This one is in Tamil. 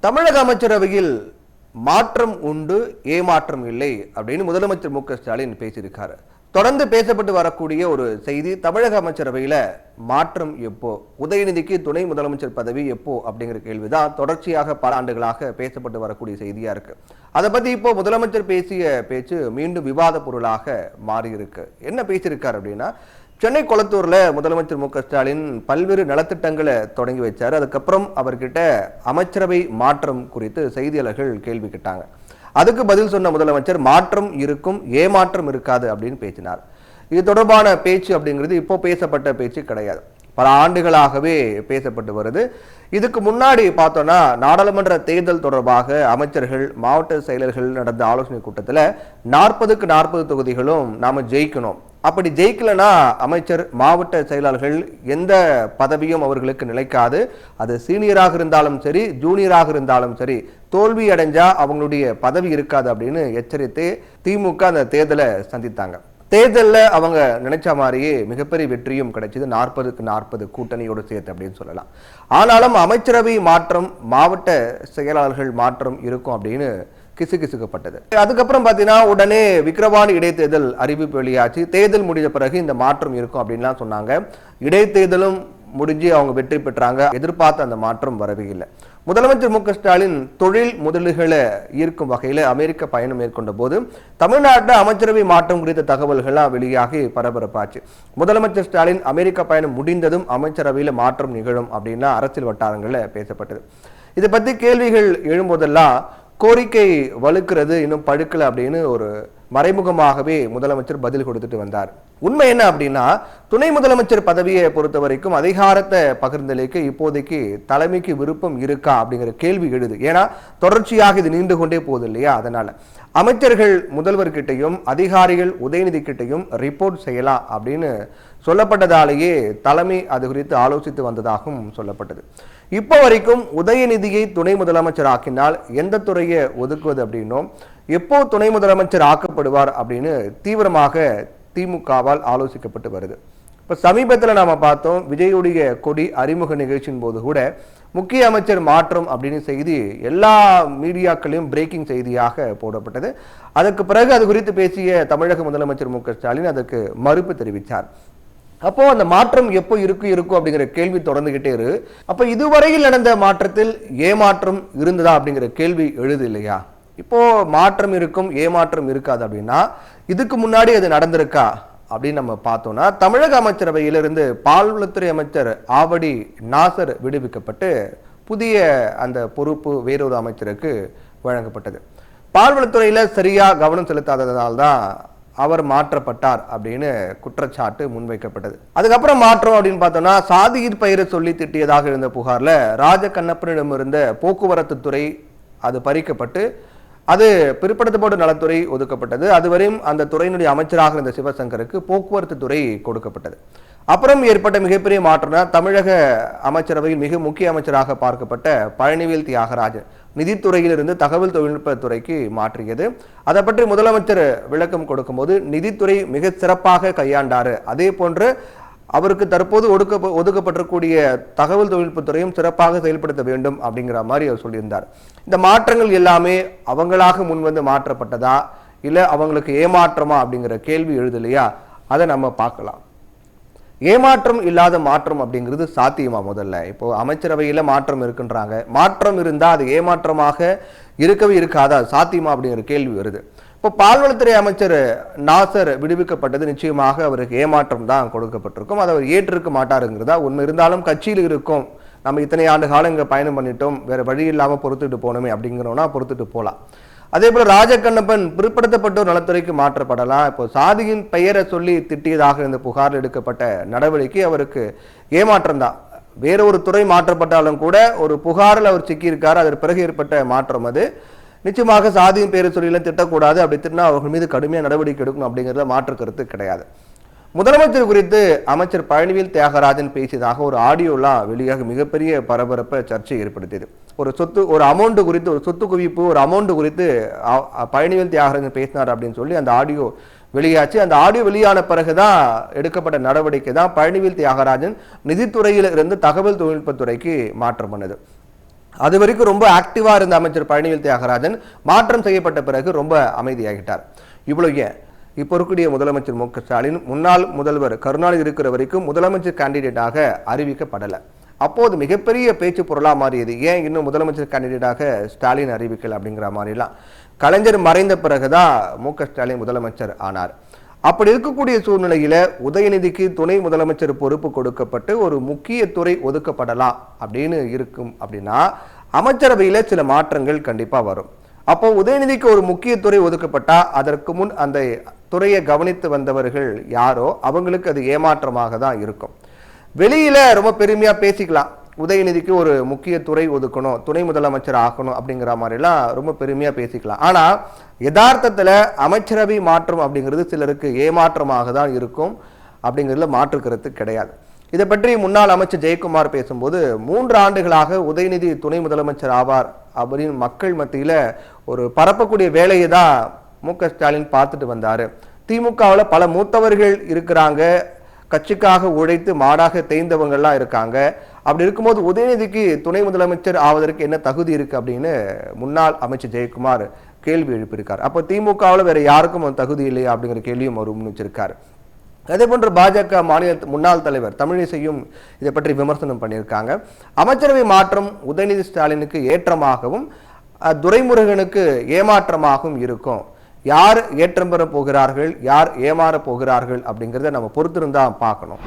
தமிழக அமைச்சரவையில் மாற்றம் உண்டு, ஏமாற்றம் இல்லை அப்படின்னு முதலமைச்சர் மு.க.ஸ்டாலின் பேசியிருக்காரு. தொடர்ந்து பேசப்பட்டு வரக்கூடிய ஒரு செய்தி, தமிழக அமைச்சரவையில மாற்றம் எப்போ, உதயநிதிக்கு துணை முதலமைச்சர் பதவி எப்போ அப்படிங்கிற கேள்விதான் தொடர்ச்சியாக பல ஆண்டுகளாக பேசப்பட்டு வரக்கூடிய செய்தியா இருக்கு. அதை பத்தி இப்போ முதலமைச்சர் பேசிய பேச்சு மீண்டும் விவாத பொருளாக மாறி இருக்கு. என்ன பேசியிருக்காரு அப்படின்னா, சென்னை கொளத்தூர்ல முதலமைச்சர் மு.க.ஸ்டாலின் பல்வேறு நலத்திட்டங்களை தொடங்கி வச்சாரு. அதுக்கப்புறம் அவர்கிட்ட அமைச்சரவை மாற்றம் குறித்து செய்தியாளர்கள் கேள்வி கேட்டாங்க. அதுக்கு பதில் சொன்ன முதலமைச்சர் மாற்றம் இருக்கும், ஏமாற்றம் இருக்காது அப்படின்னு பேசினார். இது தொடர்பான பேச்சு அப்படிங்கிறது இப்போ பேசப்பட்ட பேச்சு கிடையாது, பல ஆண்டுகளாகவே பேசப்பட்டு வருது. இதுக்கு முன்னாடி பார்த்தோம்னா நாடாளுமன்ற தேர்தல் தொடர்பாக அமைச்சர்கள், மாவட்ட செயலர்கள் நடந்த ஆலோசனை கூட்டத்தில் 40க்கு 40 தொகுதிகளும் நாம ஜெயிக்கணும், அப்படி ஜெயிக்கலனா அமைச்சர், மாவட்ட செயலாளர்கள் எந்த பதவியும் அவர்களுக்கு நிலைக்காது, அது சீனியராக இருந்தாலும் சரி, ஜூனியராக இருந்தாலும் சரி, தோல்வி அடைஞ்சா அவங்களுடைய பதவி இருக்காது அப்படின்னு எச்சரித்து திமுக அந்த தேர்தலை சந்தித்தாங்க. தேர்தலில் அவங்க நினைச்ச மாதிரியே மிகப்பெரிய வெற்றியும் கிடைச்சது, 40க்கு 40 கூட்டணியோடு சேர்த்து அப்படின்னு சொல்லலாம். ஆனாலும் அமைச்சரவை மாற்றம், மாவட்ட செயலாளர்கள் மாற்றம் இருக்கும் அப்படின்னு கிசுகிசுக்கப்பட்டது. அதுக்கப்புறம் பார்த்தீங்கன்னா உடனே விக்கிரவாணி இடைத்தேர்தல் அறிவிப்பு வெளியாச்சு. தேர்தல் முடிஞ்ச பிறகு இந்த மாற்றம் இருக்கும் அப்படின்லாம் சொன்னாங்க. இடைத்தேர்தலும் முடிஞ்சு அவங்க வெற்றி பெற்றாங்க. எதிர்பார்த்த அந்த மாற்றம் வரவே இல்லை. முதலமைச்சர் மு.க.ஸ்டாலின் தொழில் முதலீடுகளை ஈர்க்கும் வகையில் அமெரிக்க பயணம் மேற்கொண்ட போது தமிழ்நாட்டில் அமைச்சரவை மாற்றம் குறித்த தகவல்கள்லாம் வெளியாகி பரபரப்பாச்சு. முதலமைச்சர் ஸ்டாலின் அமெரிக்க பயணம் முடிந்ததும் அமைச்சரவையில் மாற்றம் நிகழும் அப்படின்னா அரசியல் வட்டாரங்களில் பேசப்பட்டது. இதை பற்றி கேள்விகள் எழும்போதெல்லாம் கோரிக்கை வலுக்கிறது, இன்னும் பழுக்கல அப்படின்னு ஒரு மறைமுகமாகவே முதலமைச்சர் பதில் கொடுத்துட்டு வந்தார். உண்மை என்ன அப்படின்னா, துணை முதலமைச்சர் பதவியை பொறுத்த வரைக்கும் அதிகாரத்தை பகிர்ந்தளிக்க இப்போதைக்கு தலைமைக்கு விருப்பம் இருக்கா அப்படிங்கிற கேள்வி எழுது. ஏன்னா தொடர்ச்சியாக இது நீண்டு கொண்டே போகுது இல்லையா? அதனால அமைச்சர்கள் முதல்வர்கிட்டையும் அதிகாரிகள் உதயநிதி கிட்டையும் ரிப்போர்ட் செய்யலாம் அப்படின்னு சொல்லப்பட்டதாலேயே தலைமை அது குறித்து ஆலோசித்து வந்ததாகவும் சொல்லப்பட்டது. இப்போ வரைக்கும் உதயநிதியை துணை முதலமைச்சர் ஆக்கினால் எந்த துறையை ஒதுக்குவது அப்படின்னும், எப்போ துணை முதலமைச்சர் ஆக்கப்படுவார் அப்படின்னு தீவிரமாக திமுகவால் ஆலோசிக்கப்பட்டு வருது. இப்போ சமீபத்தில் நாம பார்த்தோம், விஜயுடைய கொடி அறிமுக நிகழ்ச்சியின் போது கூட முக்கிய அமைச்சர் மாற்றம் அப்படின்னு செய்தி எல்லா மீடியாக்களையும் பிரேக்கிங் செய்தியாக போடப்பட்டது. அதற்கு பிறகு அது குறித்து பேசிய தமிழக முதலமைச்சர் மு.க.ஸ்டாலின் அதற்கு மறுப்பு தெரிவித்தார். அப்போ அந்த மாற்றம் எப்போ இருக்கும் அப்படிங்கிற கேள்வி தொடர்ந்துகிட்டே இருக்கு. அப்ப இதுவரையில் நடந்த மாற்றத்தில் ஏமாற்றம் இருந்ததா அப்படிங்கிற கேள்வி எழுது இல்லையா? இப்போ மாற்றம் இருக்கும், ஏமாற்றம் இருக்காது அப்படின்னா இதுக்கு முன்னாடி அது நடந்திருக்கா அப்படின்னு நம்ம பார்த்தோம்னா, தமிழக அமைச்சரவையிலிருந்து பால்வளத்துறை அமைச்சர் ஆவடி நாசர் விடுவிக்கப்பட்டு புதிய அந்த பொறுப்பு வேறொரு அமைச்சருக்கு வழங்கப்பட்டது. பால்வளத்துறையில சரியா கவனம் செலுத்தாததால்தான் அவர் மாற்றப்பட்டார் அப்படின்னு குற்றச்சாட்டு முன்வைக்கப்பட்டது. அதுக்கப்புறம் மாற்றம் அப்படின்னு பார்த்தோம்னா, சாதியின் பெயரை சொல்லி திட்டியதாக இருந்த புகார்ல ராஜகண்ணப்பனிடம் இருந்த போக்குவரத்து துறை அது பறிக்கப்பட்டு அது பிற்படுத்தப்பட்ட நலத்துறை ஒதுக்கப்பட்டது. அதுவரையும் அந்த துறையினுடைய அமைச்சராக இருந்த சிவசங்கருக்கு போக்குவரத்து துறை கொடுக்கப்பட்டது. அப்புறம் ஏற்பட்ட மிகப்பெரிய மாற்றம்னா, தமிழக அமைச்சரவையில் மிக முக்கிய அமைச்சராக பார்க்கப்பட்ட பழனிவேல் தியாகராஜன் நிதித்துறையிலிருந்து தகவல் தொழில்நுட்பத்துறைக்கு மாற்றியது. அதை பற்றி முதலமைச்சர் விளக்கம் கொடுக்கும்போது, நிதித்துறை மிக சிறப்பாக கையாண்டாரு, அதே போன்று அவருக்கு தற்போது ஒதுக்கப்பட்டிருக்கூடிய தகவல் தொழில்நுட்பத்துறையும் சிறப்பாக செயல்படுத்த வேண்டும் அப்படிங்கிற மாதிரி அவர் சொல்லியிருந்தார். இந்த மாற்றங்கள் எல்லாமே அவங்களாக முன்வந்து மாற்றப்பட்டதா இல்லை அவங்களுக்கு ஏமாற்றமா அப்படிங்கிற கேள்வி எழுதலையா? அதை நம்ம பார்க்கலாம். ஏமாற்றம் இல்லாத மாற்றம் அப்படிங்கிறது சாத்தியமா? முதல்ல இப்போ அமைச்சரவையில மாற்றம் இருக்குன்றாங்க, மாற்றம் இருந்தா அது ஏமாற்றமாக இருக்கவே இருக்காதா, சாத்தியமா அப்படிங்கிற கேள்வி வருது. இப்போ பால்வளத்துறை அமைச்சர் நாசர் விடுவிக்கப்பட்டது நிச்சயமாக அவருக்கு ஏமாற்றம் தான் கொடுக்கப்பட்டிருக்கும், அதை அவர் ஏற்றிருக்க மாட்டாருங்கிறதா உண்மை. இருந்தாலும் கட்சியில் இருக்கும், நம்ம இத்தனை ஆண்டு காலம் இங்கே பயணம் பண்ணிட்டோம், வேற வழி இல்லாமல் பொறுத்துட்டு போனோமே அப்படிங்கிறோம்னா பொறுத்துட்டு போகலாம். அதே போல ராஜகண்ணப்பன் பிற்படுத்தப்பட்டோர் நலத்துறைக்கு மாற்றப்படலாம். இப்போ சாதியின் பெயரை சொல்லி திட்டியதாக இந்த புகார் எடுக்கப்பட்ட நடவடிக்கை அவருக்கு ஏமாற்றம் தான். வேற ஒரு துறை மாற்றப்பட்டாலும் கூட ஒரு புகாரில் அவர் சிக்கியிருக்காரு, அதற்கு பிறகு ஏற்பட்ட மாற்றம் அது. நிச்சயமாக சாதியின் பெயரை சொல்லிலாம் திட்டக்கூடாது, அப்படி திட்டினா அவர்கள் மீது கடுமையாக நடவடிக்கை எடுக்கணும் அப்படிங்கிறத மாற்று கருத்து கிடையாது. முதலமைச்சர் குறித்து அமைச்சர் பழனிவேல் தியாகராஜன் பேசியதாக ஒரு ஆடியோலாம் வெளியாக மிகப்பெரிய பரபரப்பை சர்ச்சை ஏற்படுத்தியது. ஒரு அமௌண்ட் குறித்து, ஒரு சொத்து குவிப்பு, ஒரு அமௌண்ட் குறித்து பழனிவேல் தியாகராஜன் பேசினார் அப்படின்னு சொல்லி அந்த ஆடியோ வெளியாச்சு. அந்த ஆடியோ வெளியான பிறகுதான் எடுக்கப்பட்ட நடவடிக்கை தான் பழனிவேல் தியாகராஜன் நிதித்துறையில் இருந்து தகவல் தொழில்நுட்பத்துறைக்கு மாற்றம் பண்ணது. அது வரைக்கும் ரொம்ப ஆக்டிவா இருந்த அமைச்சர் பழனிவேல் தியாகராஜன் மாற்றம் செய்யப்பட்ட பிறகு ரொம்ப அமைதியாகிட்டார். இவ்வளவு ஏன் இப்போ இருக்கக்கூடிய முதலமைச்சர் மு க ஸ்டாலின் முன்னாள் முதல்வர் கருணாநிதி இருக்கிற வரைக்கும் முதலமைச்சர் கேண்டிடேட்டாக அறிவிக்கப்படலை. அப்போது மிகப்பெரிய பேச்சு பொருளா மாறியது. ஏன் இன்னும் முதலமைச்சர் கேண்டிடேட்டாக ஸ்டாலின் அறிவிக்கல அப்படிங்கிற மாதிரிலாம். கலைஞர் மறைந்த பிறகுதான் மு க ஸ்டாலின் முதலமைச்சர் ஆனார். அப்படி இருக்கக்கூடிய சூழ்நிலையில உதயநிதிக்கு துணை முதலமைச்சர் பொறுப்பு கொடுக்கப்பட்டு ஒரு முக்கிய துறை ஒதுக்கப்படலாம் அப்படின்னு இருக்கும். அப்படின்னா அமைச்சரவையில சில மாற்றங்கள் கண்டிப்பா வரும். அப்போ உதயநிதிக்கு ஒரு முக்கிய துறை ஒதுக்கப்பட்டா அதற்கு முன் அந்த துறையை கவனித்து வந்தவர்கள் யாரோ அவங்களுக்கு அது ஏமாற்றமாக தான் இருக்கும். வெளியில ரொம்ப பெருமையா பேசிக்கலாம், உதயநிதிக்கு ஒரு முக்கிய துறை ஒதுக்கணும், துணை முதலமைச்சர் ஆகணும் அப்படிங்கிற மாதிரிலாம் ரொம்ப பெருமையா பேசிக்கலாம். ஆனா யதார்த்தத்துல அமைச்சரவை மாற்றம் அப்படிங்கிறது சிலருக்கு ஏமாற்றமாக தான் இருக்கும் அப்படிங்கிறதுல மாற்றுக்கிறது கிடையாது. இதை பற்றி முன்னாள் அமைச்சர் ஜெயக்குமார் பேசும்போது 3 ஆண்டுகளாக உதயநிதி துணை முதலமைச்சர் ஆவார் அப்படின்னு மக்கள் மத்தியில ஒரு பரப்பக்கூடிய வேலையை தான் மு க ஸ்டாலின் பார்த்துட்டு வந்தாரு. திமுகவில் பல மூத்தவர்கள் இருக்கிறாங்க, கட்சிக்காக உழைத்து மாடாக தேய்ந்தவங்கள்லாம் இருக்காங்க. அப்படி இருக்கும்போது உதயநிதிக்கு துணை முதலமைச்சர் ஆவதற்கு என்ன தகுதி இருக்கு அப்படின்னு முன்னாள் அமைச்சர் ஜெயக்குமார் கேள்வி எழுப்பியிருக்கார். அப்போ திமுகவில் வேற யாருக்கும் தகுதி இல்லையா அப்படிங்கிற கேள்வியும் அவர் முன் வச்சிருக்காரு. அதே போன்று பாஜக மாநில முன்னாள் தலைவர் தமிழிசையும் இதை பற்றி விமர்சனம் பண்ணியிருக்காங்க. அமைச்சரவை மாற்றம் உதயநிதி ஸ்டாலினுக்கு ஏற்றமாகவும் துரைமுருகனுக்கு ஏமாற்றமாகவும் இருக்கும். யார் ஏற்றம் பெற போகிறார்கள், யார் ஏமாற போகிறார்கள் அப்படிங்கிறத நம்ம பொறுத்திருந்தா பார்க்கணும்.